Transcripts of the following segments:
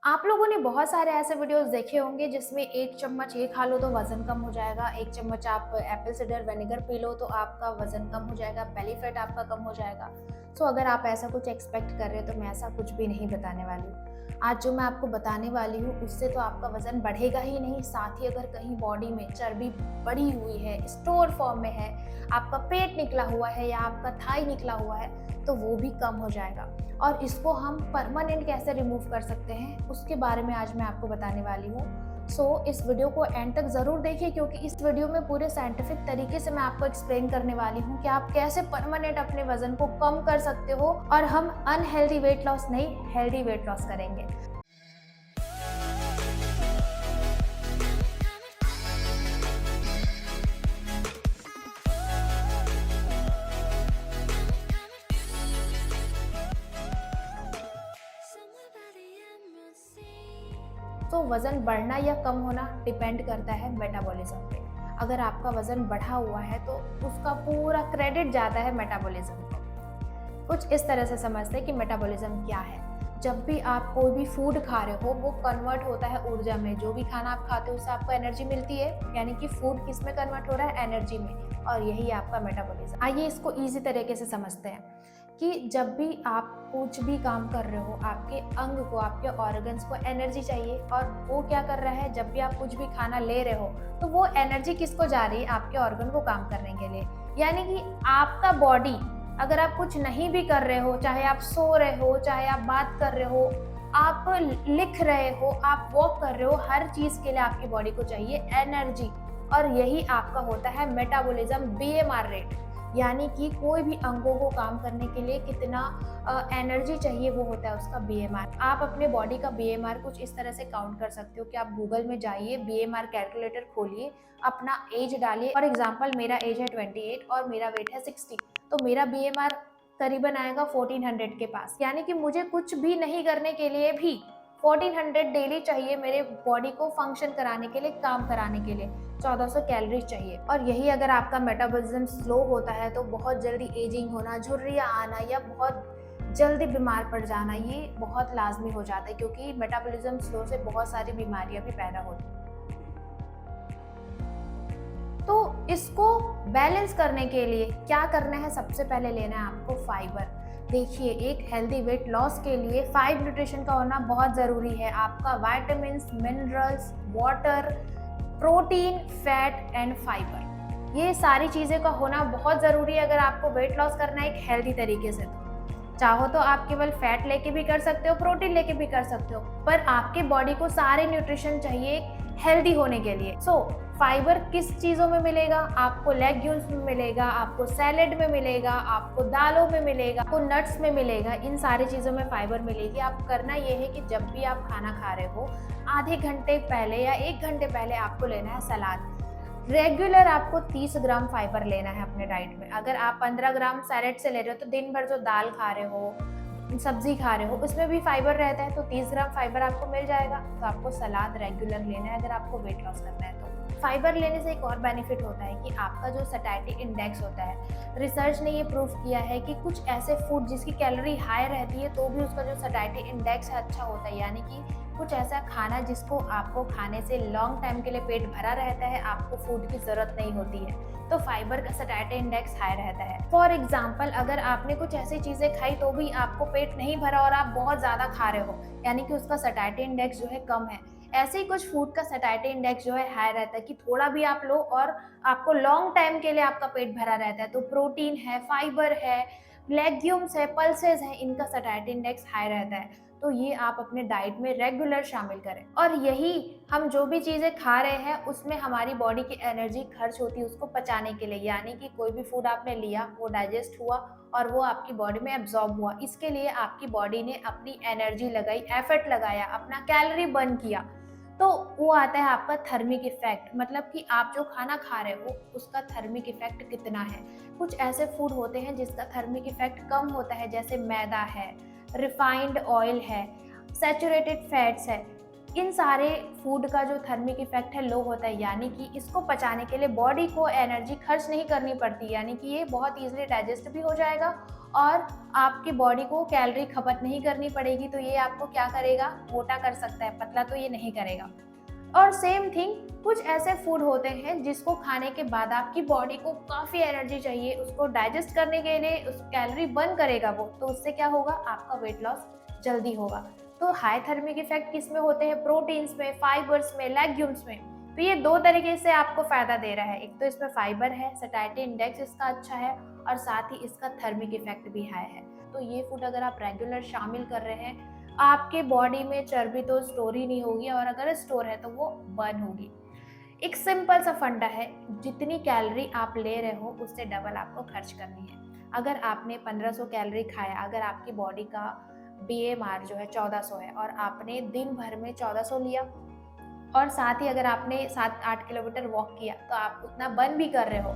आप लोगों ने बहुत सारे ऐसे वीडियोस देखे होंगे जिसमें 1 चम्मच ये खा लो तो वज़न कम हो जाएगा, 1 चम्मच आप Apple cider vinegar P low तो आपका वज़न कम हो जाएगा, बेली फैट आपका कम हो जाएगा। सो अगर आप ऐसा कुछ एक्सपेक्ट कर रहे हो तो मैं ऐसा कुछ भी नहीं बताने वाली हूँ। आज जो मैं आपको बताने वाली हूँ उससे तो आपका वज़न बढ़ेगा ही नहीं, साथ ही अगर कहीं बॉडी में चर्बी बढ़ी हुई है, स्टोर फॉर्म में है, आपका पेट निकला हुआ है या आपका थाई निकला हुआ है तो वो भी कम हो जाएगा। और इसको हम परमानेंट कैसे रिमूव कर सकते हैं उसके बारे में आज मैं आपको बताने वाली हूँ। इस वीडियो को एंड तक ज़रूर देखिए क्योंकि इस वीडियो में पूरे साइंटिफिक तरीके से मैं आपको एक्सप्लेन करने वाली हूँ कि आप कैसे परमानेंट अपने वजन को कम कर सकते हो और हम अनहेल्दी वेट लॉस नहीं, हेल्दी वेट लॉस करेंगे। वज़न बढ़ना या कम होना डिपेंड करता है मेटाबॉलिज्म पे। अगर आपका वज़न बढ़ा हुआ है तो उसका पूरा क्रेडिट जाता है मेटाबॉलिज्म को। कुछ इस तरह से समझते हैं कि मेटाबॉलिज्म क्या है। जब भी आप कोई भी फूड खा रहे हो वो कन्वर्ट होता है ऊर्जा में। जो भी खाना आप खाते हो उससे आपको एनर्जी मिलती है, यानी कि फूड किस में कन्वर्ट हो रहा है, एनर्जी में, और यही आपका मेटाबॉलिज्म। आइए इसको ईजी तरीके से समझते हैं कि जब भी आप कुछ भी काम कर रहे हो, आपके अंग को, आपके ऑर्गन्स को एनर्जी चाहिए, और वो क्या कर रहा है, जब भी आप कुछ भी खाना ले रहे हो तो वो एनर्जी किसको जा रही है, आपके ऑर्गन को काम करने के लिए। यानी कि आपका बॉडी, अगर आप कुछ नहीं भी कर रहे हो, चाहे आप सो रहे हो, चाहे आप बात कर रहे हो, आप लिख रहे हो, आप वॉक कर रहे हो, हर चीज के लिए आपकी बॉडी को चाहिए एनर्जी। और यही आपका होता है मेटाबॉलिज्म, बीएमआर रेट। यानी कि कोई भी अंगों को काम करने के लिए कितना एनर्जी चाहिए वो होता है उसका बीएमआर। आप अपने बॉडी का बीएमआर कुछ इस तरह से काउंट कर सकते हो कि आप गूगल में जाइए, बीएमआर कैलकुलेटर खोलिए, अपना एज डालिए। फॉर एग्जांपल मेरा एज है 28 और मेरा वेट है 60, तो मेरा बीएमआर करीबन आएगा 1400 के पास। यानी कि मुझे कुछ भी नहीं करने के लिए भी 1400 डेली चाहिए मेरे बॉडी को फंक्शन कराने के लिए, काम कराने के लिए 1400 कैलोरीज चाहिए। और यही अगर आपका मेटाबॉलिज्म स्लो होता है तो बहुत जल्दी एजिंग होना, झुर्रियाँ आना या बहुत जल्दी बीमार पड़ जाना ये बहुत लाजमी हो जाता है, क्योंकि मेटाबॉलिज्म स्लो से बहुत सारी बीमारियां भी पैदा होती हैं। तो इसको बैलेंस करने के लिए क्या करना है, सबसे पहले लेना है आपको फाइबर। देखिए, एक हेल्दी वेट लॉस के लिए 5 न्यूट्रिशन का होना बहुत ज़रूरी है। आपका vitamins, minerals, water, protein, fat and fibre, ये सारी चीज़ें का होना बहुत ज़रूरी है अगर आपको वेट लॉस करना है एक हेल्दी तरीके से। चाहो तो आप केवल फैट लेके भी कर सकते हो, प्रोटीन लेके भी कर सकते हो, पर आपके बॉडी को सारे न्यूट्रिशन चाहिए हेल्दी होने के लिए। फाइबर किस चीज़ों में मिलेगा, आपको लेग्यूम्स में मिलेगा, आपको सैलेड में मिलेगा, आपको दालों में मिलेगा, आपको नट्स में मिलेगा, इन सारी चीज़ों में फाइबर मिलेगी। आप करना ये है कि जब भी आप खाना खा रहे हो आधे घंटे पहले या 1 घंटे पहले आपको लेना है सलाद। रेगुलर आपको 30 ग्राम फाइबर लेना है अपने डाइट में। अगर आप 15 ग्राम सैलेड से ले रहे हो तो दिन भर जो दाल खा रहे हो, सब्जी खा रहे हो, उसमें भी फाइबर रहता है, तो 30 ग्राम फाइबर आपको मिल जाएगा। तो आपको सलाद रेगुलर लेना है अगर आपको वेट लॉस करना है तो। फाइबर लेने से एक और बेनिफिट होता है कि आपका जो सैटिस्फैक्टरी इंडेक्स होता है, रिसर्च ने ये प्रूव किया है कि कुछ ऐसे फूड जिसकी कैलोरी हाई रहती है तो भी उसका जो सैटिस्फैक्टरी इंडेक्स है अच्छा होता है। यानी कि कुछ ऐसा खाना जिसको आपको खाने से लॉन्ग टाइम के लिए पेट भरा रहता है, आपको फूड की जरूरत नहीं होती है, तो फाइबर का सैटिस्फैक्टरी इंडेक्स हाई रहता है। फॉर एग्जाम्पल, अगर आपने कुछ ऐसी चीजें खाई तो भी आपको पेट नहीं भरा और आप बहुत ज्यादा खा रहे हो, यानी कि उसका सैटिस्फैक्टरी इंडेक्स जो है कम है। ऐसे ही कुछ फूड का सैटिस्फैक्टरी इंडेक्स जो है हाई रहता है कि थोड़ा भी आप लो और आपको लॉन्ग टाइम के लिए आपका पेट भरा रहता है। तो प्रोटीन है, फाइबर है, लेग्यूम्स है, पल्सेस है, इनका सैटिस्फैक्टरी इंडेक्स हाई रहता है। तो ये आप अपने डाइट में रेगुलर शामिल करें। और यही हम जो भी चीज़ें खा रहे हैं उसमें हमारी बॉडी की एनर्जी खर्च होती है उसको पचाने के लिए। यानी कि कोई भी फूड आपने लिया, वो डाइजेस्ट हुआ और वो आपकी बॉडी में एब्जॉर्ब हुआ, इसके लिए आपकी बॉडी ने अपनी एनर्जी लगाई, एफर्ट लगाया, अपना कैलोरी बर्न किया। तो वो आता है आपका थर्मिक इफेक्ट, मतलब कि आप जो खाना खा रहे हो उसका थर्मिक इफेक्ट कितना है। कुछ ऐसे फूड होते हैं जिसका थर्मिक इफेक्ट कम होता है, जैसे मैदा है, रिफाइंड ऑयल है, सैचुरेटेड फैट्स है। इन सारे फूड का जो थर्मिक इफेक्ट है लो होता है, यानी कि इसको पचाने के लिए बॉडी को एनर्जी खर्च नहीं करनी पड़ती, यानी कि ये बहुत ईजिली डाइजेस्ट भी हो जाएगा और आपकी बॉडी को कैलोरी खपत नहीं करनी पड़ेगी। तो ये आपको क्या करेगा, मोटा कर सकता है, पतला तो ये नहीं करेगा। और सेम थिंग, कुछ ऐसे फूड होते हैं जिसको खाने के बाद आपकी बॉडी को काफ़ी एनर्जी चाहिए, उसको डाइजेस्ट करने के लिए उस कैलोरी बर्न करेगा वो, तो उससे क्या होगा, आपका वेट लॉस जल्दी होगा। तो हाई थर्मिक इफेक्ट किस में होते हैं, प्रोटीन्स में, फाइबर्स में, लेग्यूम्स में। तो ये दो तरीके से आपको फायदा दे रहा है, एक तो इसमें फाइबर है, सैटिस्फैक्शन इंडेक्स इसका अच्छा है, और साथ ही इसका थर्मिक इफेक्ट भी हाई है। तो ये फूड अगर आप रेगुलर शामिल कर रहे हैं, आपके बॉडी में चर्बी तो स्टोर ही नहीं होगी, और अगर स्टोर है तो वो बर्न होगी। एक सिंपल सा फंडा है, जितनी कैलोरी आप ले रहे हो उससे डबल आपको खर्च करनी है। अगर आपने 1500 कैलोरी खाया, अगर आपकी बॉडी का BMR जो है 1400 है, और आपने दिन भर में 1400 लिया, और साथ ही अगर आपने 7-8 किलोमीटर वॉक किया, तो आप उतना बर्न भी कर रहे हो,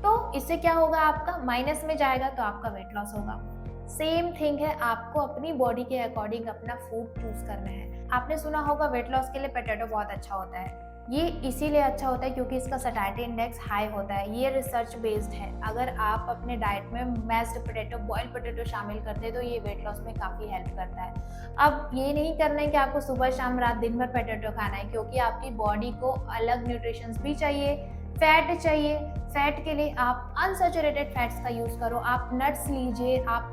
तो इससे क्या होगा, आपका माइनस में जाएगा, तो आपका वेट लॉस होगा। सेम थिंग है, आपको अपनी बॉडी के अकॉर्डिंग अपना फूड चूज करना है। आपने सुना होगा वेट लॉस के लिए पोटैटो बहुत अच्छा होता है। ये इसीलिए अच्छा होता है क्योंकि इसका सैटिस्फैक्शन इंडेक्स हाई होता है। ये रिसर्च बेस्ड है। अगर आप अपने डाइट में मैश्ड पोटैटो, बॉइल्ड पोटैटो शामिल करते हैं तो ये वेट लॉस में काफ़ी हेल्प करता है। अब ये नहीं करना है कि आपको सुबह शाम रात दिन भर पोटैटो खाना है, क्योंकि आपकी बॉडी को अलग न्यूट्रिशंस भी चाहिए, फैट चाहिए। फैट के लिए आप अनसैचुरेटेड फैट्स का यूज़ करो, आप नट्स लीजिए, आप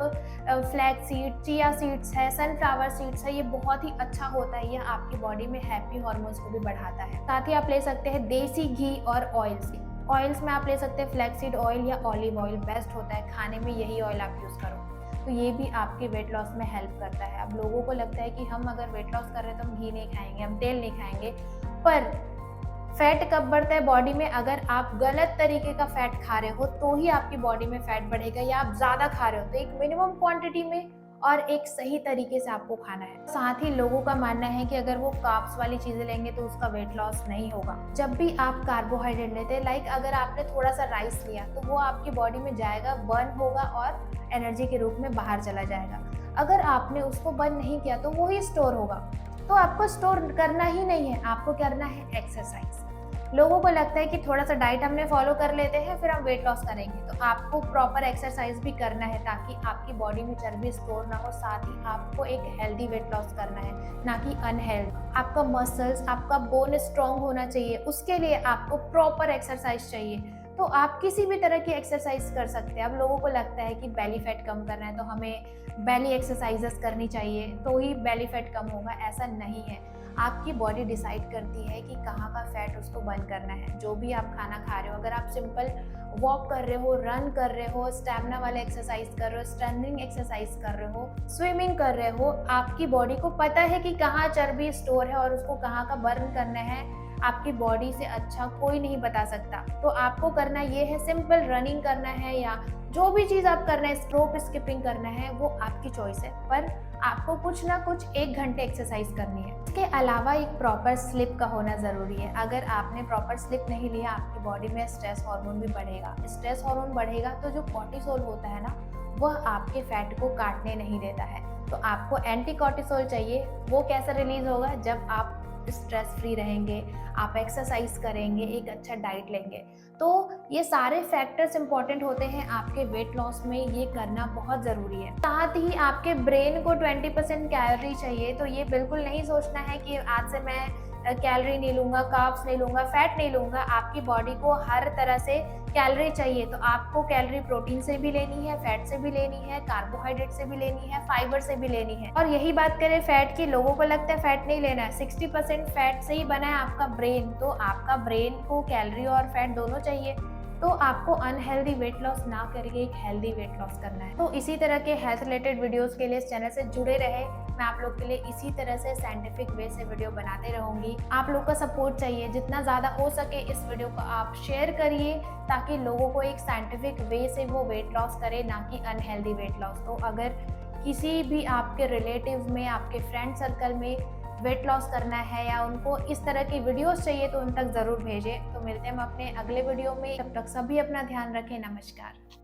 फ्लैक्स सीड, चिया सीड्स है, सनफ्लावर सीड्स है, ये बहुत ही अच्छा होता है। ये आपकी बॉडी में हैप्पी हार्मोन्स को भी बढ़ाता है। साथ ही आप ले सकते हैं देसी घी और ऑयल्स। ऑयल्स में आप ले सकते हैं फ्लैक्सीड ऑयल या ऑलिव ऑयल, बेस्ट होता है खाने में, यही ऑयल आप यूज़ करो। तो ये भी आपके वेट लॉस में हेल्प करता है। अब लोगों को लगता है कि हम अगर वेट लॉस कर रहे हैं तो हम घी नहीं खाएंगे, हम तेल नहीं खाएंगे, पर फैट कब बढ़ता है बॉडी में, अगर आप गलत तरीके का फैट खा रहे हो तो ही आपकी बॉडी में फैट बढ़ेगा, या आप ज़्यादा खा रहे हो तो एक मिनिमम क्वांटिटी में और एक सही तरीके से आपको खाना है। साथ ही लोगों का मानना है कि अगर वो कार्ब्स वाली चीज़ें लेंगे तो उसका वेट लॉस नहीं होगा। जब भी आप कार्बोहाइड्रेट लेते हैं, लाइक अगर आपने थोड़ा सा राइस लिया तो वो आपकी बॉडी में जाएगा, बर्न होगा और एनर्जी के रूप में बाहर चला जाएगा। अगर आपने उसको बर्न नहीं किया तो वो ही स्टोर होगा। तो आपको स्टोर करना ही नहीं है, आपको करना है एक्सरसाइज। लोगों को लगता है कि थोड़ा सा डाइट हमने फॉलो कर लेते हैं फिर हम वेट लॉस करेंगे, तो आपको प्रॉपर एक्सरसाइज भी करना है ताकि आपकी बॉडी में चर्बी स्टोर ना हो। साथ ही आपको एक हेल्दी वेट लॉस करना है, ना कि अनहेल्दी। आपका मसल्स, आपका बोन स्ट्रांग होना चाहिए, उसके लिए आपको प्रॉपर एक्सरसाइज चाहिए। तो आप किसी भी तरह की एक्सरसाइज कर सकते हैं। अब लोगों को लगता है कि बेली फैट कम करना है तो हमें बेली एक्सरसाइजेस करनी चाहिए तो ही बेली फैट कम होगा, ऐसा नहीं है। आपकी बॉडी डिसाइड करती है कि कहाँ का फैट उसको बर्न करना है। जो भी आप खाना खा रहे हो, अगर आप सिंपल वॉक कर रहे हो, रन कर रहे हो, स्टैमिना वाले एक्सरसाइज कर रहे हो, स्ट्रेंथनिंग एक्सरसाइज कर रहे हो, स्विमिंग कर रहे हो, आपकी बॉडी को पता है कि कहाँ चर्बी स्टोर है और उसको कहाँ का बर्न करना है। आपकी बॉडी से अच्छा कोई नहीं बता सकता। तो आपको करना ये है, सिंपल रनिंग करना है या जो भी चीज़ आप करना है, रोप स्किपिंग करना है, वो आपकी चॉइस है, पर आपको कुछ ना कुछ 1 घंटे एक्सरसाइज करनी है। इसके अलावा एक प्रॉपर स्लीप का होना ज़रूरी है। अगर आपने प्रॉपर स्लीप नहीं लिया, आपकी बॉडी में स्ट्रेस हार्मोन भी बढ़ेगा। स्ट्रेस हार्मोन बढ़ेगा तो जो कॉर्टिसोल होता है ना, वह आपके फैट को काटने नहीं देता है। तो आपको एंटी कॉर्टिसोल चाहिए। वो कैसे रिलीज होगा, जब आप स्ट्रेस फ्री रहेंगे, आप एक्सरसाइज करेंगे, एक अच्छा डाइट लेंगे। तो ये सारे फैक्टर्स इंपॉर्टेंट होते हैं आपके वेट लॉस में, ये करना बहुत ज़रूरी है। साथ ही आपके ब्रेन को 20% कैलोरी चाहिए। तो ये बिल्कुल नहीं सोचना है कि आज से मैं कैलोरी नहीं लूँगा, कार्ब्स नहीं लूँगा, फैट नहीं लूँगा। आपकी बॉडी को हर तरह से कैलोरी चाहिए, तो आपको कैलोरी प्रोटीन से भी लेनी है, फैट से भी लेनी है, कार्बोहाइड्रेट से भी लेनी है, फाइबर से भी लेनी है। और यही बात करें फैट की, लोगों को लगता है फैट नहीं लेना है। 60% फैट से ही बना है आपका ब्रेन, तो आपका ब्रेन को कैलोरी और फैट दोनों चाहिए। तो आपको अनहेल्दी वेट लॉस ना करके एक हेल्दी वेट लॉस करना है। तो इसी तरह के हेल्थ रिलेटेड वीडियोस के लिए इस चैनल से जुड़े रहे। मैं आप लोग के लिए इसी तरह से साइंटिफिक वे से वीडियो बनाते रहूंगी। आप लोग का सपोर्ट चाहिए, जितना ज़्यादा हो सके इस वीडियो को आप शेयर करिए ताकि लोगों को एक साइंटिफिक वे से वो वेट लॉस करे, ना कि अनहेल्दी वेट लॉस। तो अगर किसी भी आपके रिलेटिव में, आपके फ्रेंड सर्कल में वेट लॉस करना है या उनको इस तरह की वीडियोस चाहिए तो उन तक ज़रूर भेजें। तो मिलते हैं हम अपने अगले वीडियो में, तब तक सभी अपना ध्यान रखें। नमस्कार।